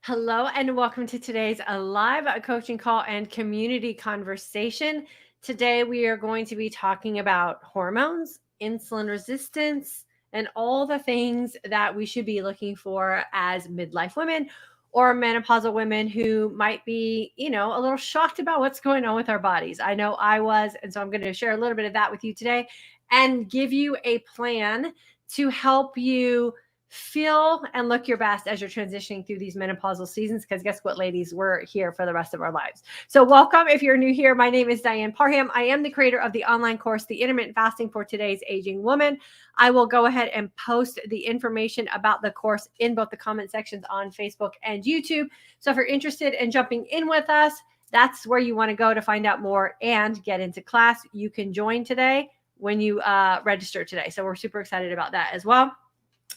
Hello, and welcome to today's live coaching call and community conversation. Today, we are going to be talking about hormones, insulin resistance, and all the things that we should be looking for as midlife women or menopausal women who might be, a little shocked about what's going on with our bodies. I know I was, and so I'm going to share a little bit of that with you today and give you a plan to help you feel and look your best as you're transitioning through these menopausal seasons. Because guess what, ladies, we're here for the rest of our lives. So welcome. If you're new here, my name is Diane Parham. I am the creator of the online course, The Intermittent Fasting for Today's Aging Woman. I will go ahead and post the information about the course in both the comment sections on Facebook and YouTube. So if you're interested in jumping in with us, that's where you want to go to find out more and get into class. You can join today when you register today. So we're super excited about that as well.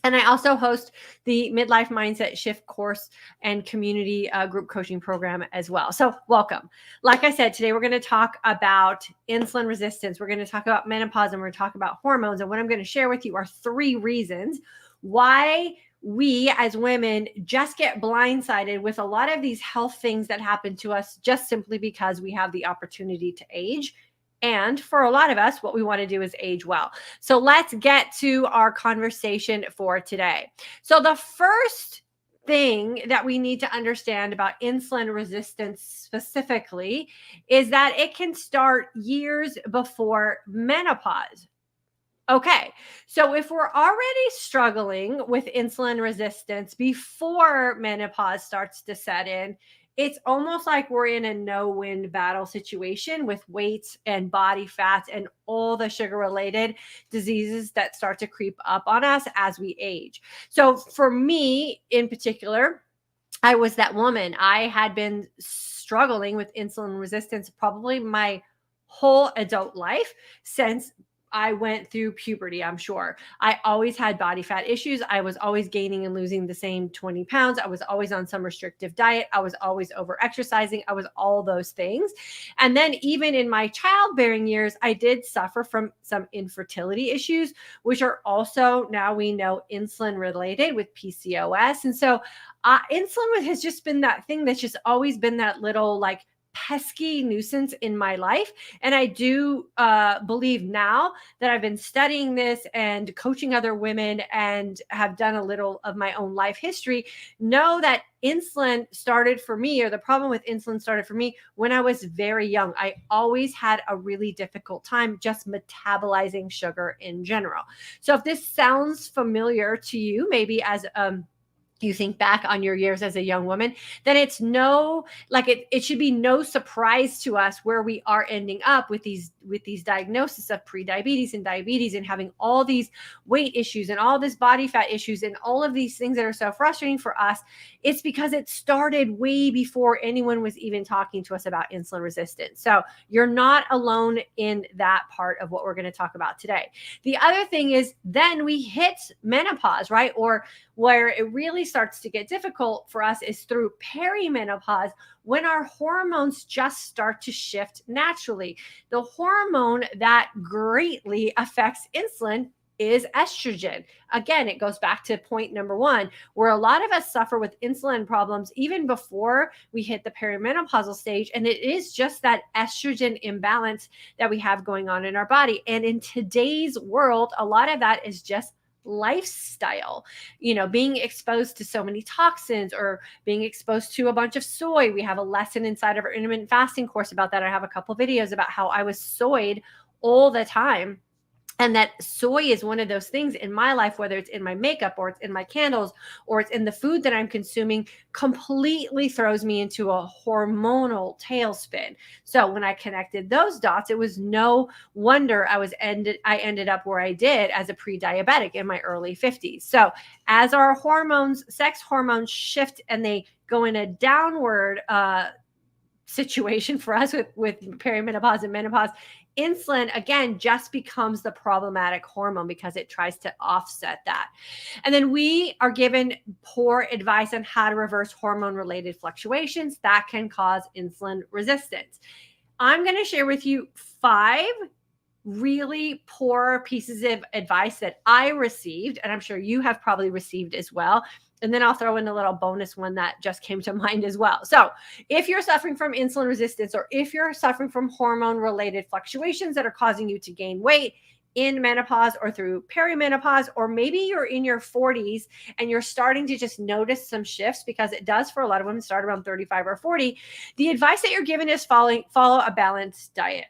And I also host the Midlife Mindset Shift course and community group coaching program as well. So welcome. Like I said, today we're going to talk about insulin resistance. We're going to talk about menopause, and we're going to talk about hormones. And what I'm going to share with you are 3 reasons why we as women just get blindsided with a lot of these health things that happen to us just simply because we have the opportunity to age. And for a lot of us, what we want to do is age well. So let's get to our conversation for today. So the first thing that we need to understand about insulin resistance specifically is that it can start years before menopause. Okay, so if we're already struggling with insulin resistance before menopause starts to set in, it's almost like we're in a no-win battle situation with weight and body fat and all the sugar-related diseases that start to creep up on us as we age. So for me in particular, I was that woman. I had been struggling with insulin resistance probably my whole adult life since I went through puberty, I'm sure. I always had body fat issues. I was always gaining and losing the same 20 pounds. I was always on some restrictive diet. I was always over exercising. I was all those things. And then even in my childbearing years, I did suffer from some infertility issues, which are also now we know insulin related with PCOS. And so insulin has just been that thing that's just always been that little like pesky nuisance in my life. And I do believe now that I've been studying this and coaching other women and have done a little of my own life history, know that insulin started for me, or the problem with insulin started for me when I was very young. I always had a really difficult time just metabolizing sugar in general. So if this sounds familiar to you, maybe as you think back on your years as a young woman, then it's it should be no surprise to us where we are ending up with these diagnoses of prediabetes and diabetes and having all these weight issues and all this body fat issues and all of these things that are so frustrating for us. It's because it started way before anyone was even talking to us about insulin resistance. So you're not alone in that part of what we're going to talk about today. The other thing is then we hit menopause, right? Or where it really starts to get difficult for us is through perimenopause, when our hormones just start to shift naturally. The hormone that greatly affects insulin is estrogen. Again, it goes back to point number 1, where a lot of us suffer with insulin problems even before we hit the perimenopausal stage. And it is just that estrogen imbalance that we have going on in our body. And in today's world, a lot of that is just lifestyle, being exposed to so many toxins or being exposed to a bunch of soy. We have a lesson inside of our intermittent fasting course about that. I have a couple videos about how I was soyed all the time. And that soy is one of those things in my life, whether it's in my makeup or it's in my candles or it's in the food that I'm consuming, completely throws me into a hormonal tailspin. So when I connected those dots, it was no wonder I ended up where I did as a pre-diabetic in my early 50s. So as our hormones, sex hormones shift and they go in a downward situation for us with perimenopause and menopause, insulin again just becomes the problematic hormone because it tries to offset that. And then we are given poor advice on how to reverse hormone related fluctuations that can cause insulin resistance. I'm going to share with you 5 really poor pieces of advice that I received, and I'm sure you have probably received as well, And then I'll throw in a little bonus one that just came to mind as well. So if you're suffering from insulin resistance, or if you're suffering from hormone related fluctuations that are causing you to gain weight in menopause or through perimenopause, or maybe you're in your 40s and you're starting to just notice some shifts, because it does for a lot of women start around 35 or 40, the advice that you're given is follow a balanced diet.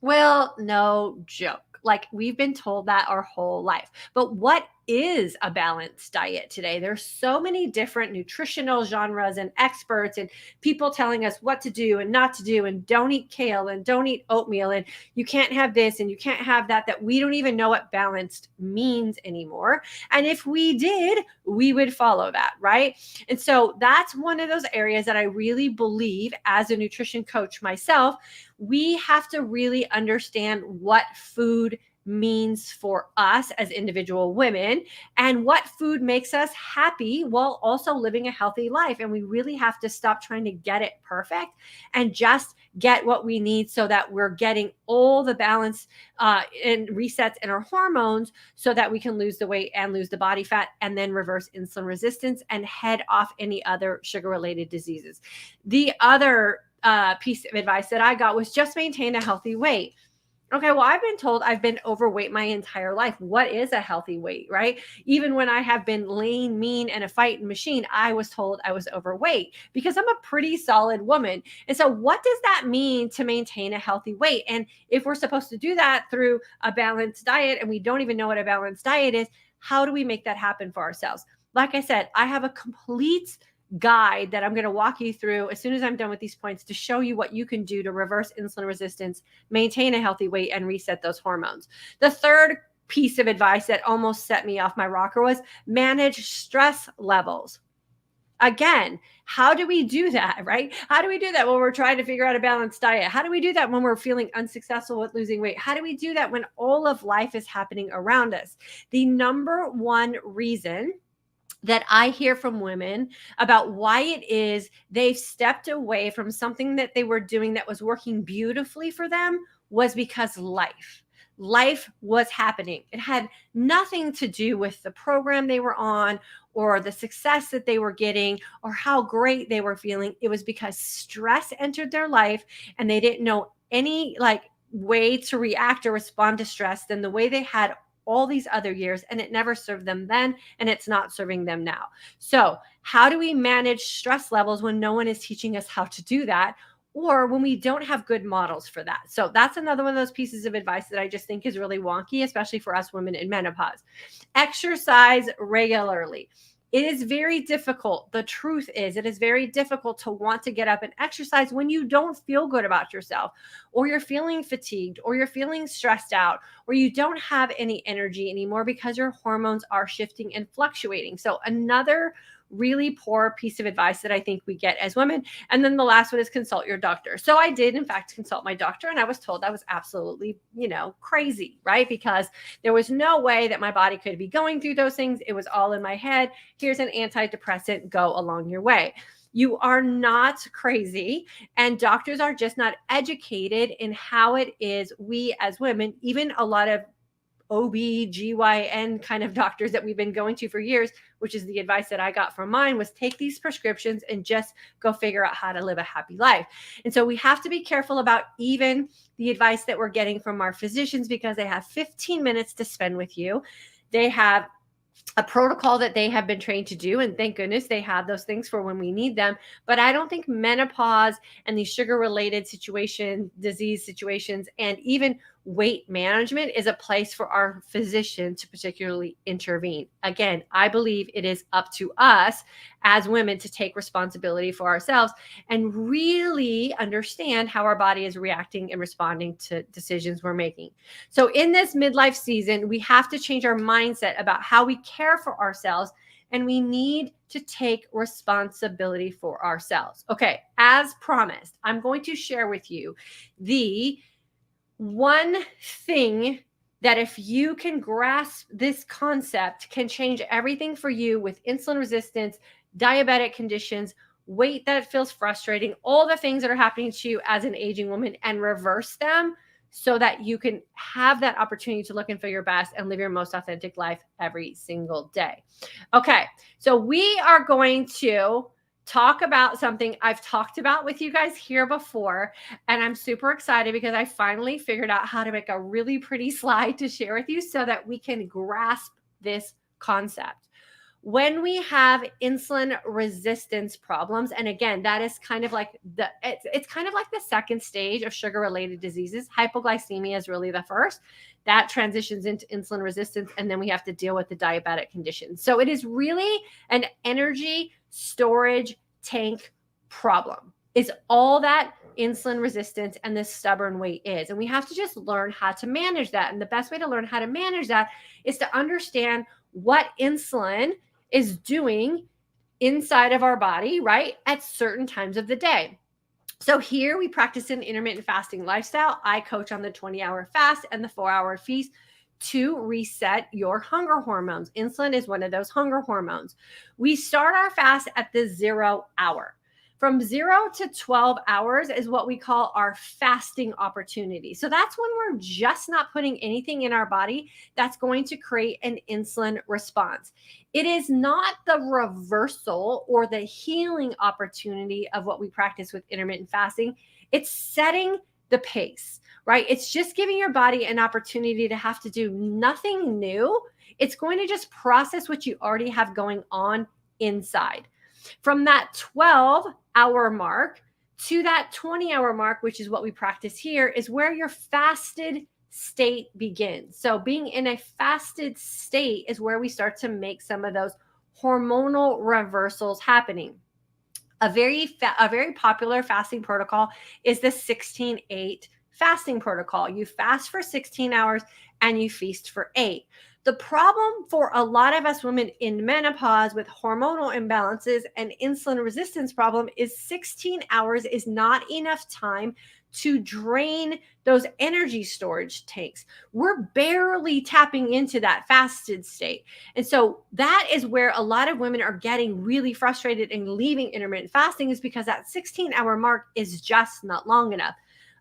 Well, no joke. Like, we've been told that our whole life. But what is a balanced diet today? There's so many different nutritional genres and experts and people telling us what to do and not to do, and don't eat kale and don't eat oatmeal and you can't have this and you can't have that, that we don't even know what balanced means anymore. And if we did, we would follow that, right? And so that's one of those areas that I really believe, as a nutrition coach myself, we have to really understand what food means for us as individual women, and what food makes us happy while also living a healthy life. And we really have to stop trying to get it perfect and just get what we need, so that we're getting all the balance and resets in our hormones, so that we can lose the weight and lose the body fat, and then reverse insulin resistance and head off any other sugar related diseases. The other piece of advice that I got was just maintain a healthy weight. Okay, well, I've been told I've been overweight my entire life. What is a healthy weight, right? Even when I have been lean, mean, and a fighting machine, I was told I was overweight, because I'm a pretty solid woman. And so what does that mean to maintain a healthy weight? And if we're supposed to do that through a balanced diet, and we don't even know what a balanced diet is, how do we make that happen for ourselves? Like I said, I have a complete guide that I'm going to walk you through as soon as I'm done with these points, to show you what you can do to reverse insulin resistance, maintain a healthy weight, and reset those hormones. The third piece of advice that almost set me off my rocker was manage stress levels. Again, how do we do that, right? How do we do that when we're trying to figure out a balanced diet? How do we do that when we're feeling unsuccessful with losing weight? How do we do that when all of life is happening around us? The number one reason that I hear from women about why it is they've stepped away from something that they were doing that was working beautifully for them was because life was happening. It had nothing to do with the program they were on, or the success that they were getting, or how great they were feeling. It was because stress entered their life, and they didn't know any way to react or respond to stress than the way they had all these other years, and it never served them then, and it's not serving them now. So how do we manage stress levels when no one is teaching us how to do that, or when we don't have good models for that? So that's another one of those pieces of advice that I just think is really wonky, especially for us women in menopause. Exercise regularly. It is very difficult. The truth is, it is very difficult to want to get up and exercise when you don't feel good about yourself, or you're feeling fatigued, or you're feeling stressed out, or you don't have any energy anymore because your hormones are shifting and fluctuating. So another really poor piece of advice that I think we get as women. And then the last one is consult your doctor. So I did, in fact, consult my doctor, and I was told I was absolutely, crazy, right? Because there was no way that my body could be going through those things. It was all in my head. Here's an antidepressant, go along your way. You are not crazy, and doctors are just not educated in how it is we as women, even a lot of OB/GYN kind of doctors that we've been going to for years, which is the advice that I got from mine, was take these prescriptions and just go figure out how to live a happy life. And so we have to be careful about even the advice that we're getting from our physicians, because they have 15 minutes to spend with you. They have a protocol that they have been trained to do, and thank goodness they have those things for when we need them. But I don't think menopause and these sugar related disease situations, and even weight management is a place for our physician to particularly intervene. Again, I believe it is up to us as women to take responsibility for ourselves and really understand how our body is reacting and responding to decisions we're making. So in this midlife season, we have to change our mindset about how we care for ourselves, and we need to take responsibility for ourselves. Okay, as promised, I'm going to share with you the one thing that, if you can grasp this concept, can change everything for you with insulin resistance, diabetic conditions, weight that feels frustrating, all the things that are happening to you as an aging woman, and reverse them. so that you can have that opportunity to look and feel your best and live your most authentic life every single day. Okay, so we are going to talk about something I've talked about with you guys here before, and I'm super excited because I finally figured out how to make a really pretty slide to share with you so that we can grasp this concept. When we have insulin resistance problems, and again, that is kind of like it's kind of like the second stage of sugar related diseases. Hypoglycemia is really the first. That transitions into insulin resistance, and then we have to deal with the diabetic condition. So it is really an energy storage tank problem, is all that insulin resistance and this stubborn weight is. And we have to just learn how to manage that. And the best way to learn how to manage that is to understand what insulin is doing inside of our body, right, at certain times of the day. So here we practice an intermittent fasting lifestyle. I coach on the 20-hour fast and the 4-hour feast to reset your hunger hormones. Insulin is one of those hunger hormones. We start our fast at the 0 hour. From 0 to 12 hours is what we call our fasting opportunity. So that's when we're just not putting anything in our body that's going to create an insulin response. It is not the reversal or the healing opportunity of what we practice with intermittent fasting. It's setting the pace, right? It's just giving your body an opportunity to have to do nothing new. It's going to just process what you already have going on inside. From that 12-hour mark to that 20-hour mark, which is what we practice here, is where your fasted state begins. So being in a fasted state is where we start to make some of those hormonal reversals happening. A very popular fasting protocol is the 16-8 fasting protocol. You fast for 16 hours and you feast for 8. The problem for a lot of us women in menopause with hormonal imbalances and insulin resistance problem is 16 hours is not enough time to drain those energy storage tanks. We're barely tapping into that fasted state. And so that is where a lot of women are getting really frustrated and leaving intermittent fasting, is because that 16-hour mark is just not long enough.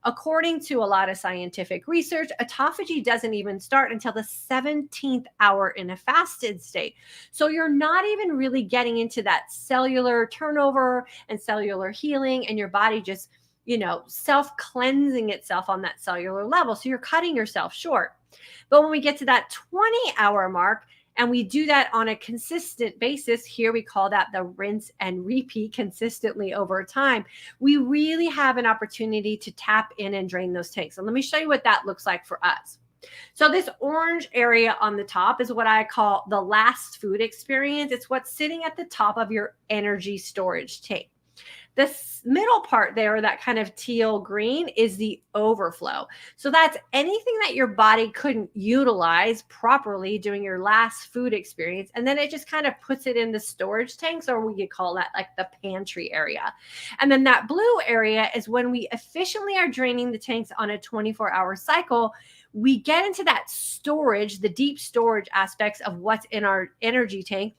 According to a lot of scientific research, autophagy doesn't even start until the 17th hour in a fasted state. So you're not even really getting into that cellular turnover and cellular healing, and your body just, self-cleansing itself on that cellular level. So you're cutting yourself short. But when we get to that 20-hour mark, and we do that on a consistent basis, here we call that the rinse and repeat consistently over time, we really have an opportunity to tap in and drain those tanks. And let me show you what that looks like for us. So this orange area on the top is what I call the last food experience. It's what's sitting at the top of your energy storage tank. This middle part there, that kind of teal green, is the overflow. So that's anything that your body couldn't utilize properly during your last food experience. And then it just kind of puts it in the storage tanks, or we could call that like the pantry area. And then that blue area is when we efficiently are draining the tanks on a 24-hour cycle. We get into that storage, the deep storage aspects of what's in our energy tank.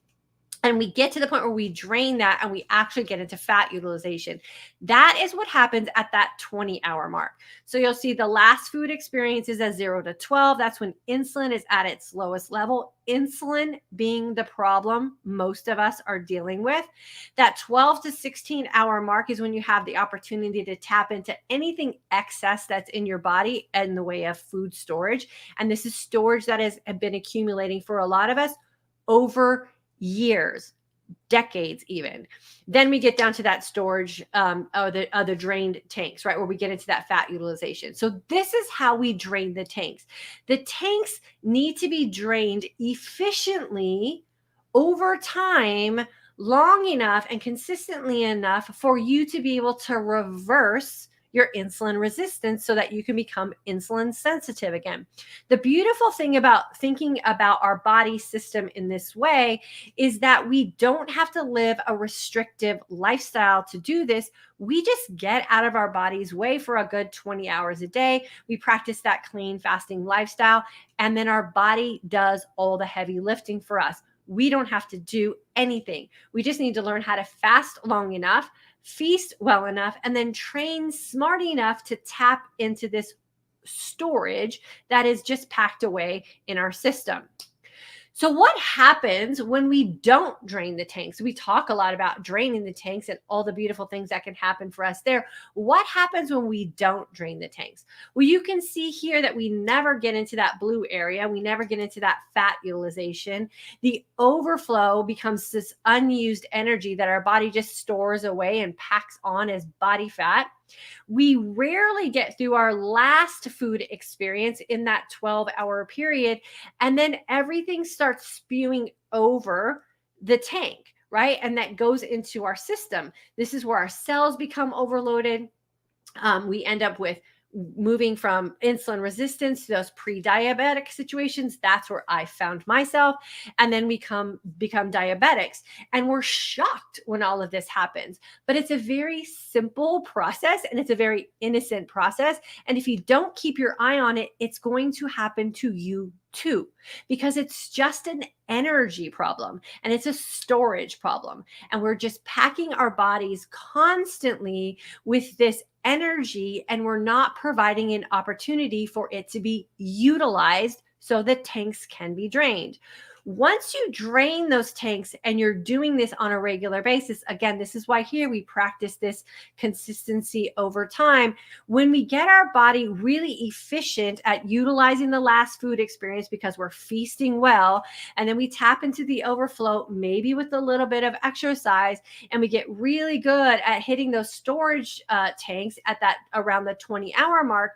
And we get to the point where we drain that and we actually get into fat utilization. That is what happens at that 20-hour mark. So you'll see the last food experience is at 0 to 12. That's when insulin is at its lowest level. Insulin being the problem most of us are dealing with. That 12 to 16-hour mark is when you have the opportunity to tap into anything excess that's in your body in the way of food storage. And this is storage that has been accumulating for a lot of us over years, decades even. Then we get down to that storage or the drained tanks, right, where we get into that fat utilization. So this is how we drain the tanks. The tanks need to be drained efficiently over time, long enough and consistently enough for you to be able to reverse your insulin resistance so that you can become insulin sensitive again. The beautiful thing about thinking about our body system in this way is that we don't have to live a restrictive lifestyle to do this. We just get out of our body's way for a good 20 hours a day. We practice that clean fasting lifestyle, and then our body does all the heavy lifting for us. We don't have to do anything. We just need to learn how to fast long enough, feast well enough, and then train smart enough to tap into this storage that is just packed away in our system. So what happens when we don't drain the tanks? We talk a lot about draining the tanks and all the beautiful things that can happen for us there. What happens when we don't drain the tanks? Well, you can see here that we never get into that blue area. We never get into that fat utilization. The overflow becomes this unused energy that our body just stores away and packs on as body fat. We rarely get through our last food experience in that 12-hour period. And then everything starts spewing over the tank, right? And that goes into our system. This is where our cells become overloaded. We end up with moving from insulin resistance to those pre-diabetic situations. That's where I found myself. And then we become diabetics. And we're shocked when all of this happens. But it's a very simple process and it's a very innocent process. And if you don't keep your eye on it, it's going to happen to you too, because it's just an energy problem and it's a storage problem. And we're just packing our bodies constantly with this energy, and we're not providing an opportunity for it to be utilized so the tanks can be drained. Once you drain those tanks, and you're doing this on a regular basis, again, this is why here we practice this consistency over time. When we get our body really efficient at utilizing the last food experience because we're feasting well, and then we tap into the overflow, maybe with a little bit of exercise, and we get really good at hitting those storage tanks at that around the 20-hour mark,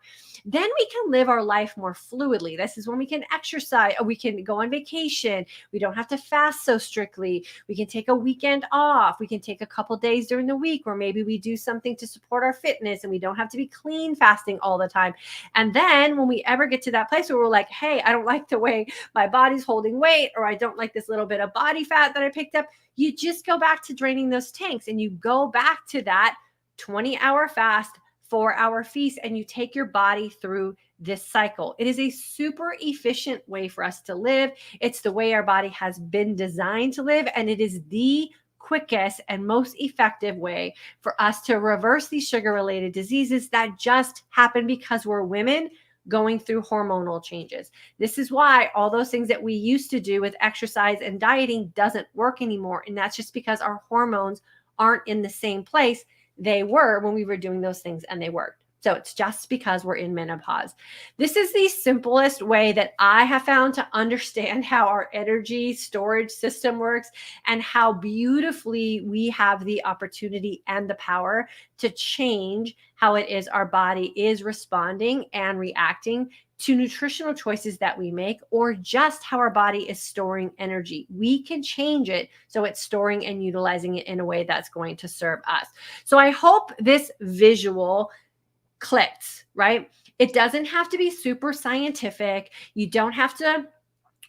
then we can live our life more fluidly. This is when we can exercise, or we can go on vacation. We don't have to fast so strictly. We can take a weekend off. We can take a couple days during the week where maybe we do something to support our fitness, and we don't have to be clean fasting all the time. And then when we ever get to that place where we're like, hey, I don't like the way my body's holding weight, or I don't like this little bit of body fat that I picked up, you just go back to draining those tanks, and you go back to that 20-hour fast, 4-hour feast, and you take your body through this cycle. It is a super efficient way for us to live. It's the way our body has been designed to live, and it is the quickest and most effective way for us to reverse these sugar-related diseases that just happen because we're women going through hormonal changes. This is why all those things that we used to do with exercise and dieting doesn't work anymore, and that's just because our hormones aren't in the same place they were when we were doing those things, and they worked. So it's just because we're in menopause. This is the simplest way that I have found to understand how our energy storage system works, and how beautifully we have the opportunity and the power to change how it is our body is responding and reacting to nutritional choices that we make, or just how our body is storing energy. We can change it so it's storing and utilizing it in a way that's going to serve us. So I hope this visual clicked, right? It doesn't have to be super scientific. You don't have to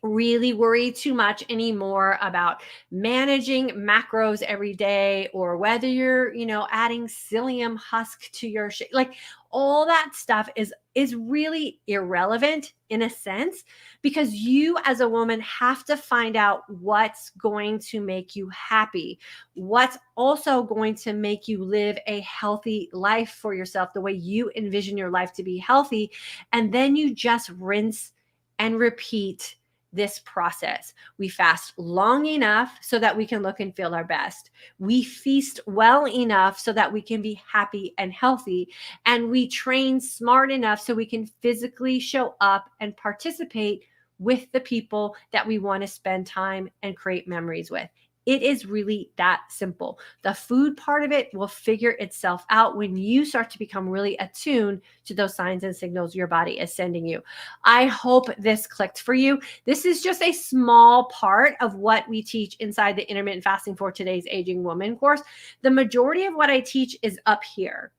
really worry too much anymore about managing macros every day, or whether you're, adding psyllium husk to your like all that stuff is really irrelevant in a sense, because you as a woman have to find out what's going to make you happy, what's also going to make you live a healthy life for yourself, the way you envision your life to be healthy. And then you just rinse and repeat this process. We fast long enough so that we can look and feel our best. We feast well enough so that we can be happy and healthy. And we train smart enough so we can physically show up and participate with the people that we want to spend time and create memories with. It is really that simple. The food part of it will figure itself out when you start to become really attuned to those signs and signals your body is sending you. I hope this clicked for you. This is just a small part of what we teach inside the Intermittent Fasting for Today's Aging Woman course. The majority of what I teach is up here.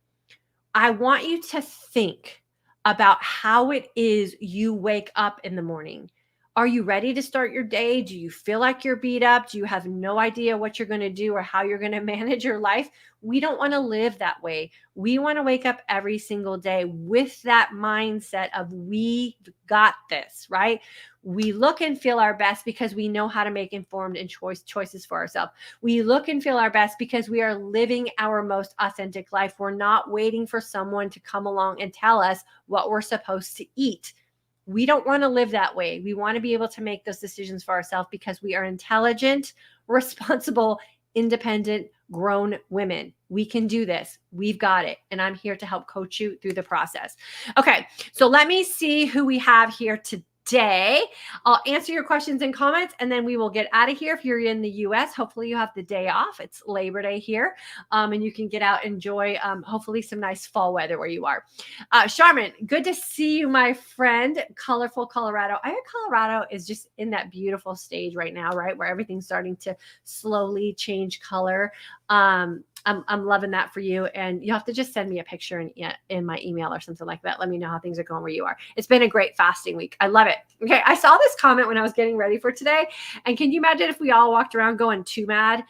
I want you to think about how it is you wake up in the morning. Are you ready to start your day? Do you feel like you're beat up? Do you have no idea what you're going to do or how you're going to manage your life? We don't want to live that way. We want to wake up every single day with that mindset of we got this, right? We look and feel our best because we know how to make informed and choices for ourselves. We look and feel our best because we are living our most authentic life. We're not waiting for someone to come along and tell us what we're supposed to eat. We don't want to live that way. We want to be able to make those decisions for ourselves because we are intelligent, responsible, independent, grown women. We can do this. We've got it. And I'm here to help coach you through the process. Okay, so let me see who we have here today. I'll answer your questions and comments, and then we will get out of here. If you're in the US, hopefully you have the day off. It's Labor Day here, and you can get out, enjoy hopefully some nice fall weather where you are. Charmin, good to see you, my friend. Colorful Colorado. I think Colorado is just in that beautiful stage right now, right? Where everything's starting to slowly change color. I'm loving that for you. And you'll have to just send me a picture in my email or something like that. Let me know how things are going where you are. It's been a great fasting week. I love it. Okay. I saw this comment when I was getting ready for today. And can you imagine if we all walked around going too mad?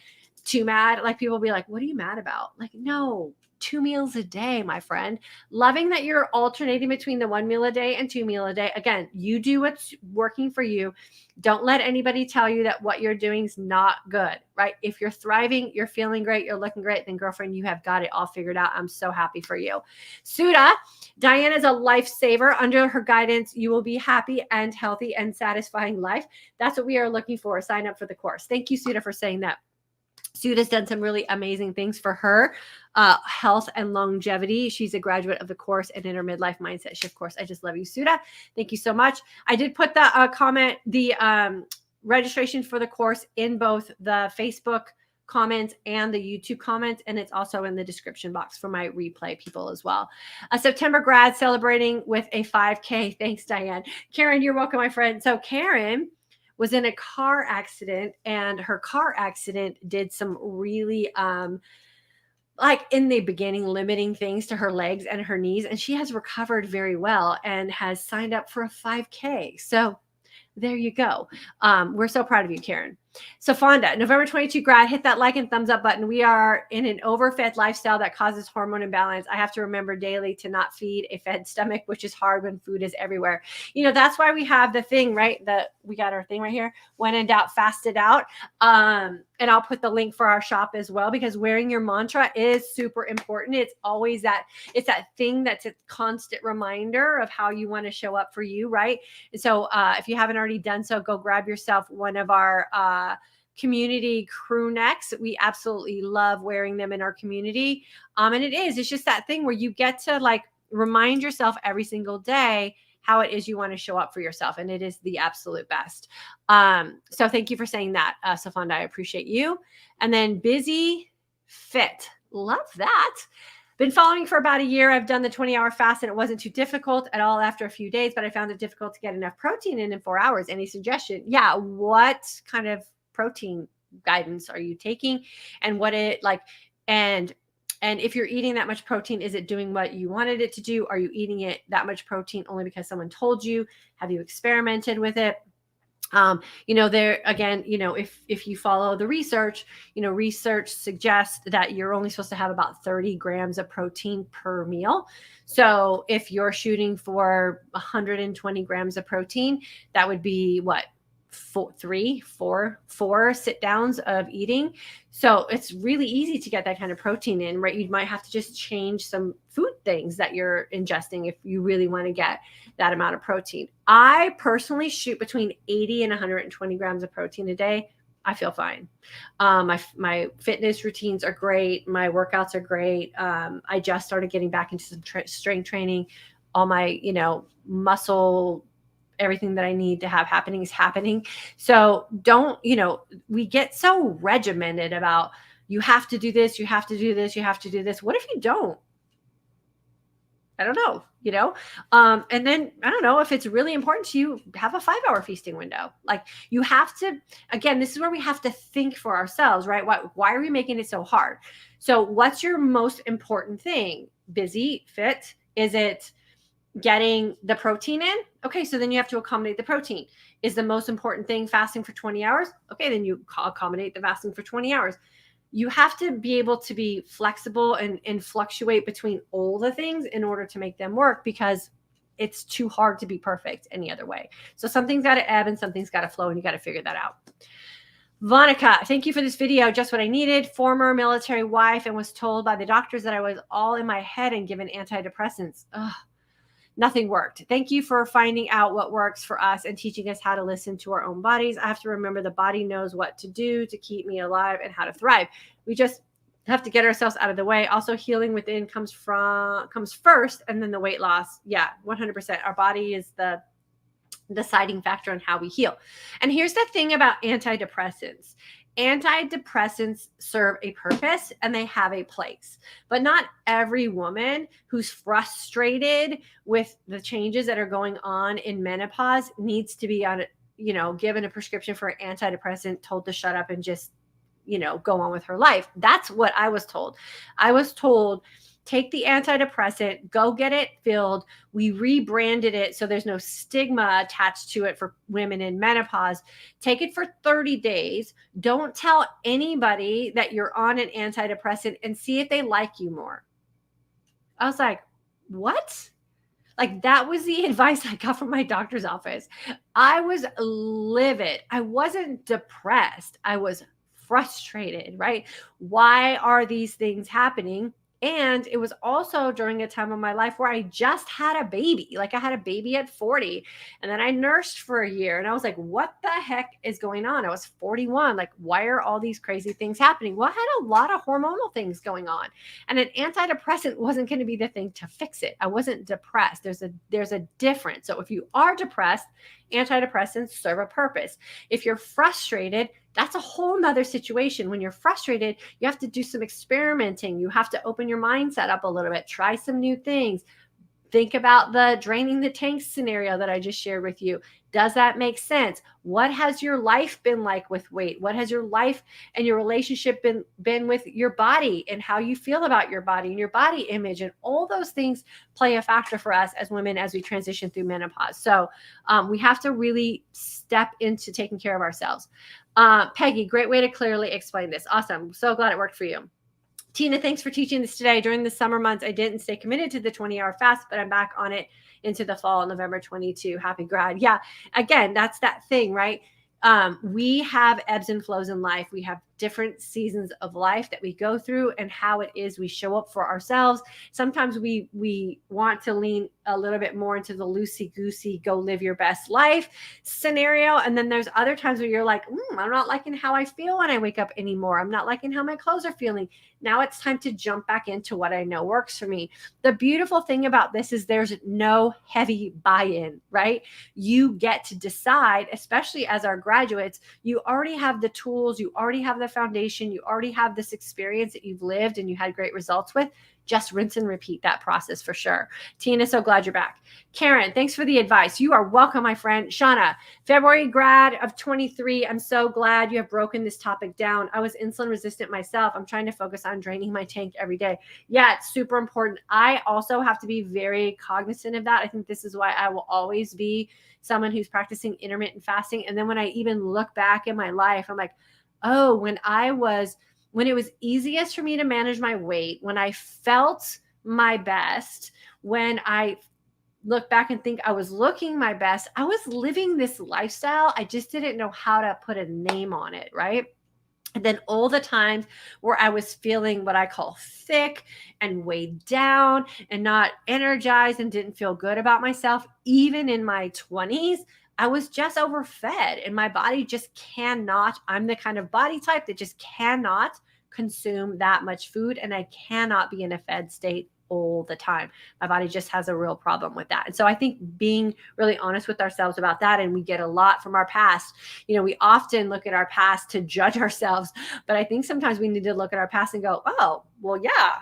Like people be like, what are you mad about? Like, no, 2 meals a day, my friend. Loving that you're alternating between the 1 meal a day and 2 meal a day. Again, you do what's working for you. Don't let anybody tell you that what you're doing is not good, right? If you're thriving, you're feeling great, you're looking great, then girlfriend, you have got it all figured out. I'm so happy for you. Suda, Diane is a lifesaver. Under her guidance, you will be happy and healthy and satisfying life. That's what we are looking for. Sign up for the course. Thank you, Suda, for saying that. Suda's done some really amazing things for her health and longevity. She's a graduate of the course and in her midlife mindset shift course. I just love you, Suda. Thank you so much. I did put the comment, the registration for the course in both the Facebook comments and the YouTube comments, and it's also in the description box for my replay people as well. A September grad celebrating with a 5K. Thanks, Diane. Karen, you're welcome, my friend. So Karen was in a car accident, and her car accident did some really like in the beginning limiting things to her legs and her knees, and she has recovered very well and has signed up for a 5K. So there you go. We're so proud of you, Karen. So Fonda, November 22 grad, hit that like and thumbs up button. We are in an overfed lifestyle that causes hormone imbalance. I have to remember daily to not feed a fed stomach, which is hard when food is everywhere. You know, that's why we have the thing, right? That we got our thing right here. When in doubt, fast it out. And I'll put the link for our shop as well, because wearing your mantra is super important. It's always that, it's that thing that's a constant reminder of how you want to show up for you, right? And so if you haven't already done so, go grab yourself one of our community crew necks. We absolutely love wearing them in our community. And it's just that thing where you get to like remind yourself every single day how it is you want to show up for yourself. And it is the absolute best. So thank you for saying that, Safanda. I appreciate you. And then Busy Fit. Love that. Been following for about a year. I've done the 20-hour fast, and it wasn't too difficult at all after a few days, but I found it difficult to get enough protein in 4 hours. Any suggestion? Yeah. What kind of protein guidance are you taking, and what it like, and if you're eating that much protein, is it doing what you wanted it to do? Are you eating it that much protein only because someone told you? Have you experimented with it? There again, if you follow the research, research suggests that you're only supposed to have about 30 grams of protein per meal. So if you're shooting for 120 grams of protein, that would be what? 4 sit downs of eating. So it's really easy to get that kind of protein in, right? You might have to just change some food things that you're ingesting if you really want to get that amount of protein. I personally shoot between 80 and 120 grams of protein a day. I feel fine. My fitness routines are great. My workouts are great. I just started getting back into some strength training. All my, muscle, everything that I need to have happening is happening. So we get so regimented about, you have to do this, you have to do this, you have to do this. What if you don't? I don't know, and then I don't know if it's really important to you, have a 5-hour feasting window. Like you have to, again, this is where we have to think for ourselves, right? Why are we making it so hard? So what's your most important thing? Busy, fit? Is it getting the protein in. Okay, so then you have to accommodate the protein. Is the most important thing fasting for 20 hours? Okay, then you accommodate the fasting for 20 hours. You have to be able to be flexible and fluctuate between all the things in order to make them work, because it's too hard to be perfect any other way. So something's got to ebb and something's got to flow, and you got to figure that out. Vonica, thank you for this video. Just what I needed. Former military wife, and was told by the doctors that I was all in my head and given antidepressants. Ugh. Nothing worked. Thank you for finding out what works for us and teaching us how to listen to our own bodies. I have to remember the body knows what to do to keep me alive and how to thrive. We just have to get ourselves out of the way. Also, healing within comes first, and then the weight loss. Yeah, 100%. Our body is the deciding factor on how we heal. And here's the thing about antidepressants. Antidepressants serve a purpose and they have a place, but not every woman who's frustrated with the changes that are going on in menopause needs to be on, given a prescription for an antidepressant, told to shut up and just, go on with her life. That's what I was told. I was told, take the antidepressant, go get it filled. We rebranded it so there's no stigma attached to it for women in menopause. Take it for 30 days. Don't tell anybody that you're on an antidepressant, and see if they like you more. I was like, what? Like, that was the advice I got from my doctor's office. I was livid. I wasn't depressed. I was frustrated, right? Why are these things happening? And it was also during a time of my life where I just had a baby. Like, I had a baby at 40, and then I nursed for a year, and I was like, what the heck is going on? I was 41. Like, why are all these crazy things happening? Well, I had a lot of hormonal things going on, and an antidepressant wasn't going to be the thing to fix it. I wasn't depressed. There's a difference. So if you are depressed, antidepressants serve a purpose. If you're frustrated, that's a whole nother situation. When you're frustrated, you have to do some experimenting. You have to open your mindset up a little bit, try some new things. Think about the draining the tank scenario that I just shared with you. Does that make sense? What has your life been like with weight? What has your life and your relationship been with your body, and how you feel about your body and your body image? And all those things play a factor for us as women as we transition through menopause. So we have to really step into taking care of ourselves. Peggy, great way to clearly explain this. Awesome. So glad it worked for you. Tina, thanks for teaching this today. During the summer months, I didn't stay committed to the 20-hour fast, but I'm back on it into the fall, November 22. Happy grad. Yeah, again, that's that thing, right? We have ebbs and flows in life. We have different seasons of life that we go through, and how it is we show up for ourselves. Sometimes we want to lean a little bit more into the loosey-goosey, go live your best life scenario. And then there's other times where you're like, I'm not liking how I feel when I wake up anymore. I'm not liking how my clothes are feeling. Now it's time to jump back into what I know works for me. The beautiful thing about this is there's no heavy buy-in, right? You get to decide, especially as our graduates, you already have the tools, you already have the foundation, you already have this experience that you've lived and you had great results with. Just rinse and repeat that process for sure. Tina, so glad you're back. Karen, thanks for the advice. You are welcome, my friend. Shauna, February grad of 23. I'm so glad you have broken this topic down. I was insulin resistant myself. I'm trying to focus on draining my tank every day. Yeah, it's super important. I also have to be very cognizant of that. I think this is why I will always be someone who's practicing intermittent fasting. And then when I even look back in my life, I'm like, oh, when it was easiest for me to manage my weight, when I felt my best, when I look back and think I was looking my best, I was living this lifestyle. I just didn't know how to put a name on it, right? And then all the times where I was feeling what I call thick and weighed down and not energized and didn't feel good about myself, even in my 20s, I was just overfed, and my body just cannot. I'm the kind of body type that just cannot consume that much food, and I cannot be in a fed state all the time. My body just has a real problem with that. And so I think being really honest with ourselves about that, and we get a lot from our past. We often look at our past to judge ourselves, but I think sometimes we need to look at our past and go, oh, well, yeah,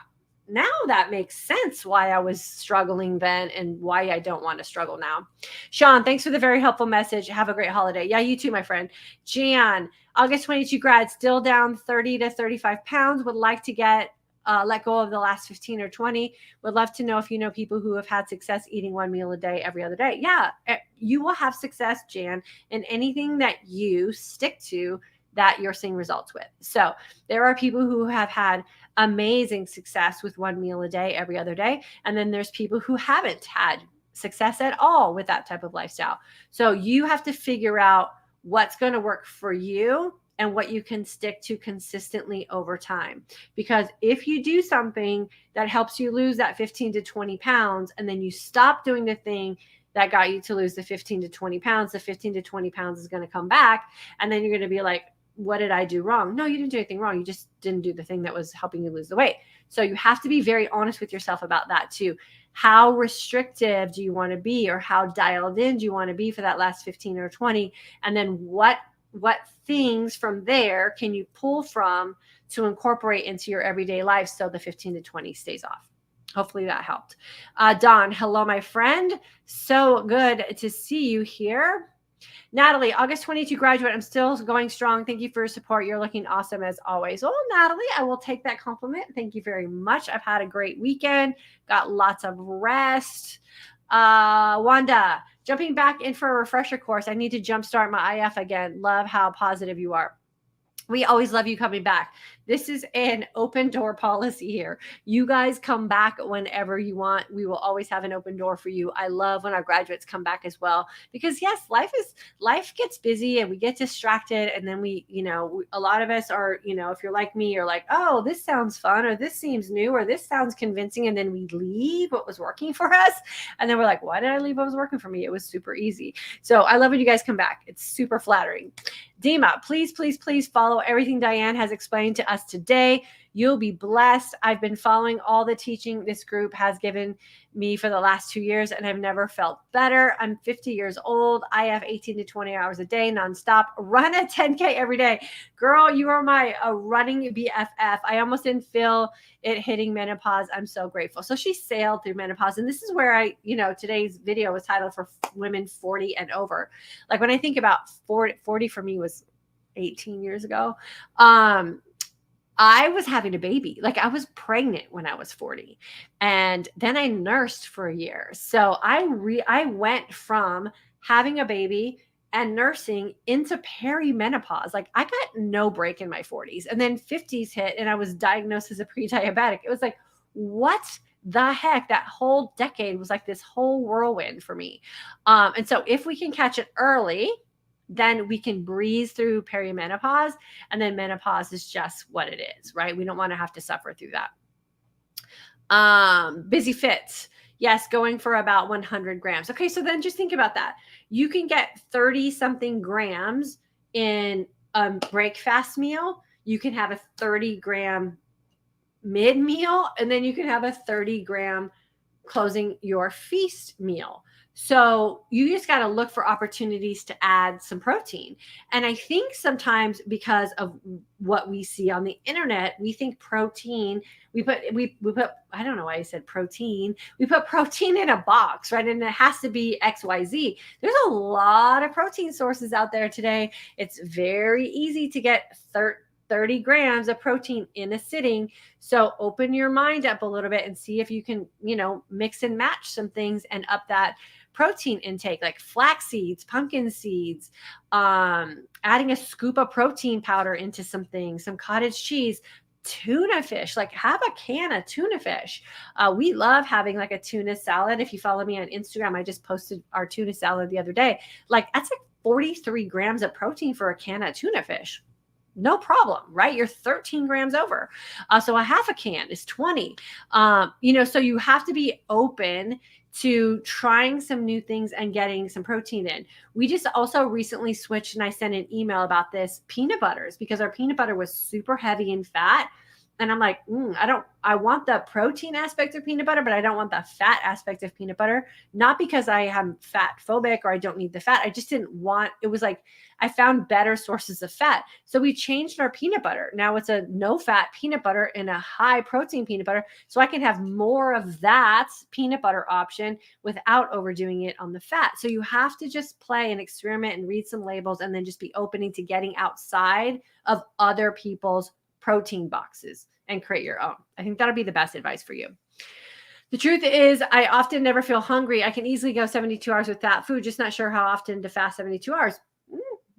now that makes sense why I was struggling then and why I don't want to struggle now. Sean, thanks for the very helpful message. Have a great holiday. Yeah, you too, my friend. Jan, August 22 grad, still down 30 to 35 pounds. Would like to get let go of the last 15 or 20. Would love to know if you know people who have had success eating one meal a day every other day. Yeah, you will have success, Jan, in anything that you stick to that you're seeing results with. So there are people who have had amazing success with one meal a day every other day. And then there's people who haven't had success at all with that type of lifestyle. So you have to figure out what's going to work for you and what you can stick to consistently over time. Because if you do something that helps you lose that 15 to 20 pounds, and then you stop doing the thing that got you to lose the 15 to 20 pounds, the 15 to 20 pounds is going to come back. And then you're going to be like, what did I do wrong? No, you didn't do anything wrong. You just didn't do the thing that was helping you lose the weight. So you have to be very honest with yourself about that too. How restrictive do you want to be, or how dialed in do you want to be for that last 15 or 20? And then what things from there can you pull from to incorporate into your everyday life so the 15 to 20 stays off? Hopefully that helped. Dawn, hello, my friend. So good to see you here. Natalie, August 22 graduate. I'm still going strong. Thank you for your support. You're looking awesome as always. Well, Natalie, I will take that compliment. Thank you very much. I've had a great weekend. Got lots of rest. Wanda, jumping back in for a refresher course. I need to jumpstart my IF again. Love how positive you are. We always love you coming back. This is an open door policy here. You guys come back whenever you want. We will always have an open door for you. I love when our graduates come back as well, because yes, life gets busy and we get distracted. And then a lot of us are, if you're like me, you're like, oh, this sounds fun, or this seems new, or this sounds convincing. And then we leave what was working for us. And then we're like, why did I leave what was working for me? It was super easy. So I love when you guys come back. It's super flattering. Dima, please, please, please follow everything Diane has explained to us today. You'll be blessed. I've been following all the teaching this group has given me for the last 2 years, and I've never felt better. I'm 50 years old. I have 18 to 20 hours a day nonstop. Run a 10K every day. Girl, you are my running BFF. I almost didn't feel it hitting menopause. I'm so grateful. So she sailed through menopause. And this is where today's video was titled for women 40 and over. Like when I think about 40 for me was 18 years ago. I was having a baby. Like I was pregnant when I was 40, and then I nursed for a year. So I went from having a baby and nursing into perimenopause. Like I got no break in my 40s, and then 50s hit and I was diagnosed as a pre-diabetic. It was like, what the heck? That whole decade was like this whole whirlwind for me. And so if we can catch it early, then we can breeze through perimenopause, and then menopause is just what it is, right? We don't want to have to suffer through that. Busy Fit. Yes, going for about 100 grams. Okay, so then just think about that. You can get 30 something grams in a break fast meal. You can have a 30 gram mid meal, and then you can have a 30 gram closing your feast meal. So you just got to look for opportunities to add some protein. And I think sometimes because of what we see on the internet, we think protein, we put, I don't know why I said protein. We put protein in a box, right? And it has to be XYZ. There's a lot of protein sources out there today. It's very easy to get 30 grams of protein in a sitting. So open your mind up a little bit and see if you can, mix and match some things and up that protein intake, like flax seeds, pumpkin seeds, adding a scoop of protein powder into something, some cottage cheese, tuna fish, like have a can of tuna fish. We love having like a tuna salad. If you follow me on Instagram, I just posted our tuna salad the other day. Like that's like 43 grams of protein for a can of tuna fish. No problem, right? You're 13 grams over. So a half a can is 20. So you have to be open to trying some new things and getting some protein in. We just also recently switched, and I sent an email about this, peanut butters, because our peanut butter was super heavy in fat. And I'm like, I want the protein aspect of peanut butter, but I don't want the fat aspect of peanut butter. Not because I am fat phobic or I don't need the fat. I just didn't want, it was like, I found better sources of fat. So we changed our peanut butter. Now it's a no fat peanut butter and a high protein peanut butter. So I can have more of that peanut butter option without overdoing it on the fat. So you have to just play and experiment and read some labels, and then just be opening to getting outside of other people's protein boxes and create your own. I think that'll be the best advice for you. The truth is, I often never feel hungry. I can easily go 72 hours without food, just not sure how often to fast 72 hours.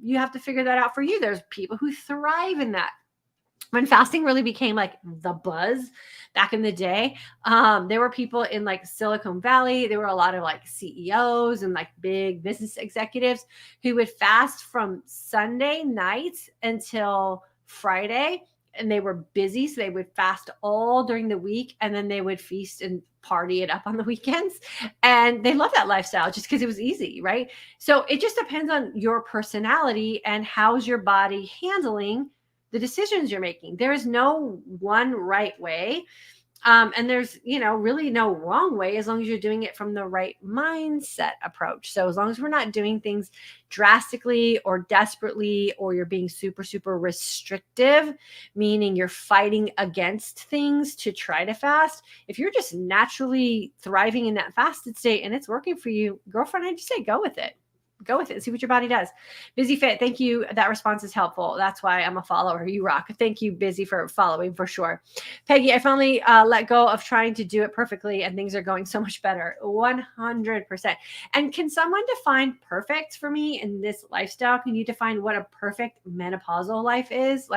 You have to figure that out for you. There's people who thrive in that. When fasting really became like the buzz back in the day, there were people in like Silicon Valley. There were a lot of like CEOs and like big business executives who would fast from Sunday nights until Friday, and they were busy. So they would fast all during the week, and then they would feast and party it up on the weekends. And they love that lifestyle just because it was easy, right? So it just depends on your personality and how's your body handling the decisions you're making. There is no one right way. And there's, really no wrong way as long as you're doing it from the right mindset approach. So as long as we're not doing things drastically or desperately, or you're being super, super restrictive, meaning you're fighting against things to try to fast. If you're just naturally thriving in that fasted state and it's working for you, girlfriend, I'd just say go with it. Go with it and see what your body does. Busy Fit, thank you. That response is helpful. That's why I'm a follower. You rock. Thank you, Busy, for following for sure. Peggy, I finally let go of trying to do it perfectly, and things are going so much better. 100%. And can someone define perfect for me in this lifestyle? Can you define what a perfect menopausal life is?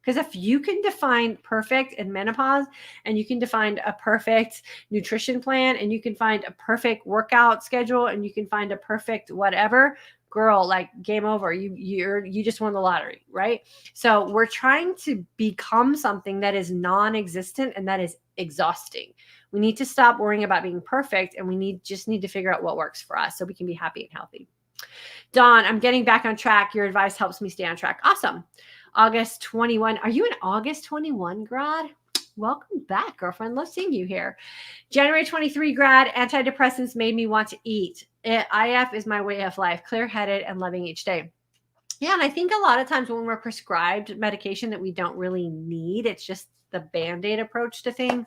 Because if you can define perfect in menopause, and you can define a perfect nutrition plan, and you can find a perfect workout schedule, and you can find a perfect whatever, girl, like game over. You just won the lottery, right? So we're trying to become something that is non-existent and that is exhausting. We need to stop worrying about being perfect, and we just need to figure out what works for us so we can be happy and healthy. Dawn, I'm getting back on track. Your advice helps me stay on track. Awesome. August 21. Are you an August 21 grad? Welcome back, girlfriend. Love seeing you here. January 23 grad. Antidepressants made me want to eat. IF is my way of life. Clear-headed and loving each day. Yeah, and I think a lot of times when we're prescribed medication that we don't really need, it's just the Band-Aid approach to things,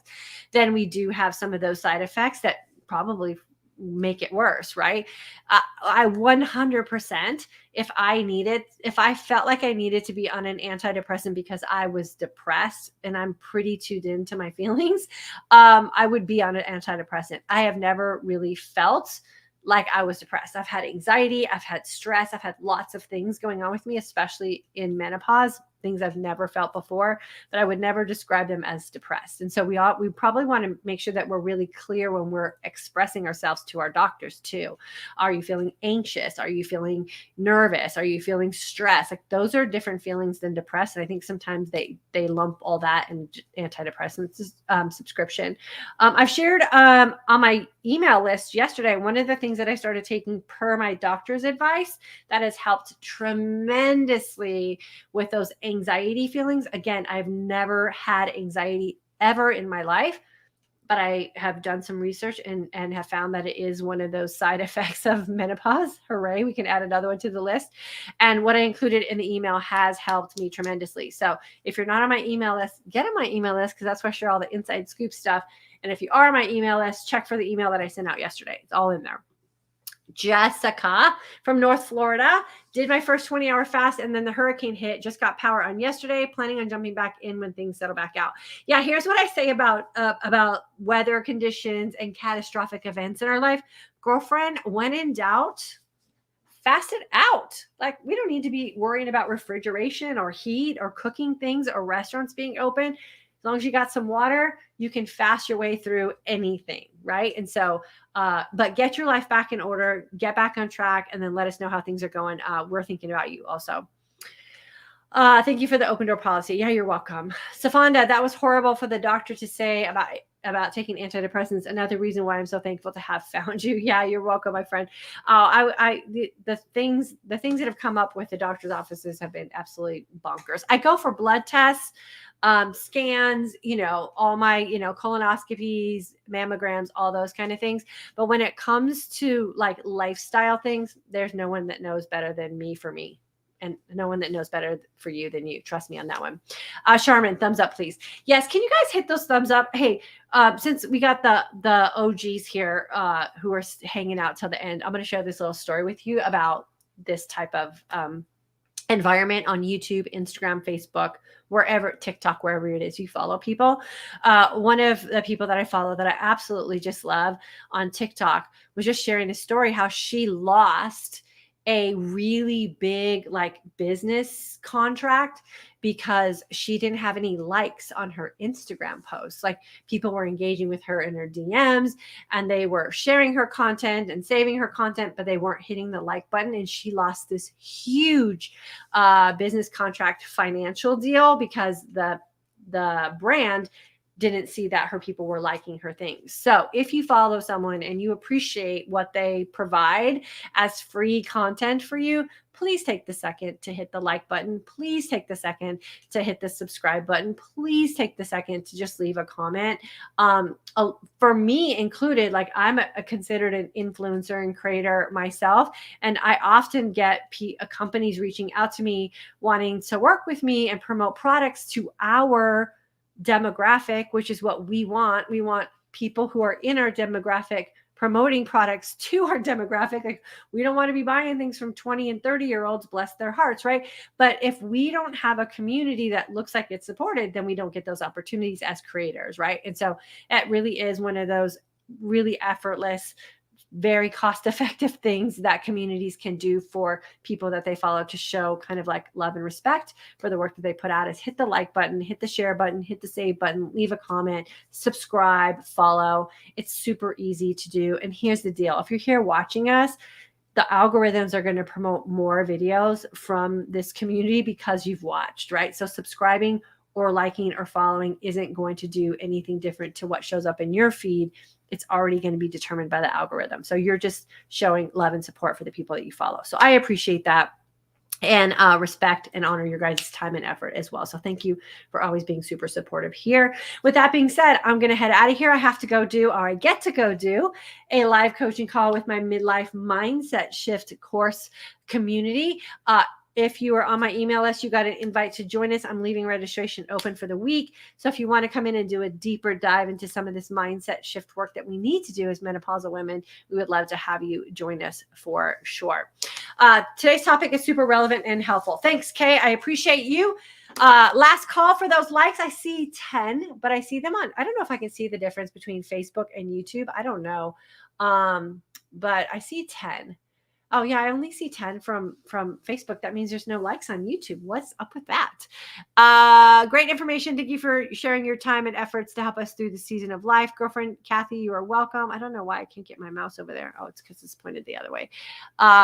then we do have some of those side effects that probably make it worse, right? I 100%, if I felt like I needed to be on an antidepressant because I was depressed, and I'm pretty tuned into my feelings, I would be on an antidepressant. I have never really felt like I was depressed. I've had anxiety, I've had stress, I've had lots of things going on with me, especially in menopause, things I've never felt before, but I would never describe them as depressed. And so we probably want to make sure that we're really clear when we're expressing ourselves to our doctors too. Are you feeling anxious? Are you feeling nervous? Are you feeling stressed? Like those are different feelings than depressed. And I think sometimes they lump all that in antidepressants subscription. I've shared on my email list yesterday, one of the things that I started taking per my doctor's advice that has helped tremendously with those anxiety feelings. Again, I've never had anxiety ever in my life, but I have done some research and have found that it is one of those side effects of menopause. Hooray, we can add another one to the list. And what I included in the email has helped me tremendously. So if you're not on my email list, get on my email list, because that's where I share all the inside scoop stuff. And if you are on my email list, check for the email that I sent out yesterday. It's all in there. Jessica from North Florida did my first 20-hour fast, and then the hurricane hit. Just got power on yesterday. Planning on jumping back in when things settle back out. Yeah, here's what I say about weather conditions and catastrophic events in our life. Girlfriend, when in doubt, fast it out. Like, we don't need to be worrying about refrigeration or heat or cooking things or restaurants being open. As long as you got some water, you can fast your way through anything, right? And so, but get your life back in order, get back on track, and then let us know how things are going. We're thinking about you also. Thank you for the open door policy. Yeah, you're welcome. Safanda, that was horrible for the doctor to say about taking antidepressants. Another reason why I'm so thankful to have found you. Yeah, you're welcome, my friend. The things that have come up with the doctor's offices have been absolutely bonkers. I go for blood tests, scans, all my, colonoscopies, mammograms, all those kind of things. But when it comes to like lifestyle things, there's no one that knows better than me for me. And no one that knows better for you than you. Trust me on that one. Charmin, thumbs up, please. Yes, can you guys hit those thumbs up? Hey, since we got the OGs here who are hanging out till the end, I'm going to share this little story with you about this type of environment on YouTube, Instagram, Facebook, wherever, TikTok, wherever it is you follow people. One of the people that I follow that I absolutely just love on TikTok was just sharing a story how she lost a really big like business contract because she didn't have any likes on her Instagram posts. Like people were engaging with her in her DMs and they were sharing her content and saving her content, but they weren't hitting the like button. And she lost this huge business contract financial deal because the brand didn't see that her people were liking her things. So if you follow someone and you appreciate what they provide as free content for you, please take the second to hit the like button. Please take the second to hit the subscribe button. Please take the second to just leave a comment. For me included, like I'm considered an influencer and creator myself. And I often get companies reaching out to me wanting to work with me and promote products to our demographic, which is what we want. We want people who are in our demographic promoting products to our demographic. Like we don't want to be buying things from 20 and 30-year-olds, bless their hearts, right? But if we don't have a community that looks like it's supported, then we don't get those opportunities as creators, right? And so it really is one of those really effortless, very cost-effective things that communities can do for people that they follow to show kind of like love and respect for the work that they put out is hit the like button, hit the share button, hit the save button, leave a comment, subscribe, follow. It's super easy to do. And here's the deal. If you're here watching us, the algorithms are going to promote more videos from this community because you've watched, right? So subscribing or liking or following isn't going to do anything different to what shows up in your feed. It's already going to be determined by the algorithm. So you're just showing love and support for the people that you follow. So I appreciate that and respect and honor your guys' time and effort as well. So thank you for always being super supportive here. With that being said, I'm going to head out of here. I have to go do, or I get to go do a live coaching call with my midlife mindset shift course community. If you are on my email list, you got an invite to join us. I'm leaving registration open for the week. So if you want to come in and do a deeper dive into some of this mindset shift work that we need to do as menopausal women, we would love to have you join us for sure. Today's topic is super relevant and helpful. Thanks, Kay. I appreciate you. Last call for those likes. I see 10, but I see them on. I don't know if I can see the difference between Facebook and YouTube. I don't know. But I see 10. Oh yeah, I only see 10 from Facebook. That means there's no likes on YouTube. What's up with that? Great information. Thank you for sharing your time and efforts to help us through the season of life. Girlfriend Kathy, you are welcome. I don't know why I can't get my mouse over there. Oh, it's because it's pointed the other way.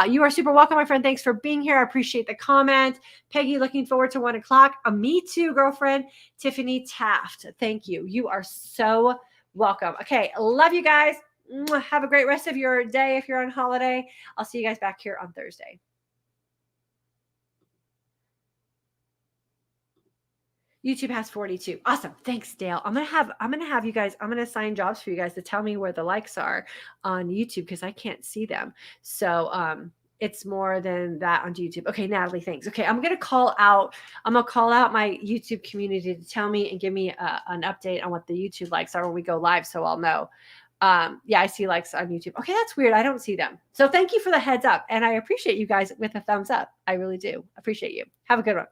You are super welcome, my friend. Thanks for being here. I appreciate the comment. Peggy, looking forward to 1 o'clock. Me too, girlfriend. Tiffany Taft, thank you. You are so welcome. Okay, love you guys. Have a great rest of your day if you're on holiday. I'll see you guys back here on Thursday. YouTube has 42. Awesome. Thanks, Dale. I'm gonna have you guys, I'm gonna assign jobs for you guys to tell me where the likes are on YouTube because I can't see them. So it's more than that on YouTube. Okay, Natalie, thanks. Okay, I'm gonna call out my YouTube community to tell me and give me an update on what the YouTube likes are when we go live, so I'll know. Yeah, I see likes on YouTube. Okay, that's weird. I don't see them. So thank you for the heads up. And I appreciate you guys with a thumbs up. I really do appreciate you. Have a good one.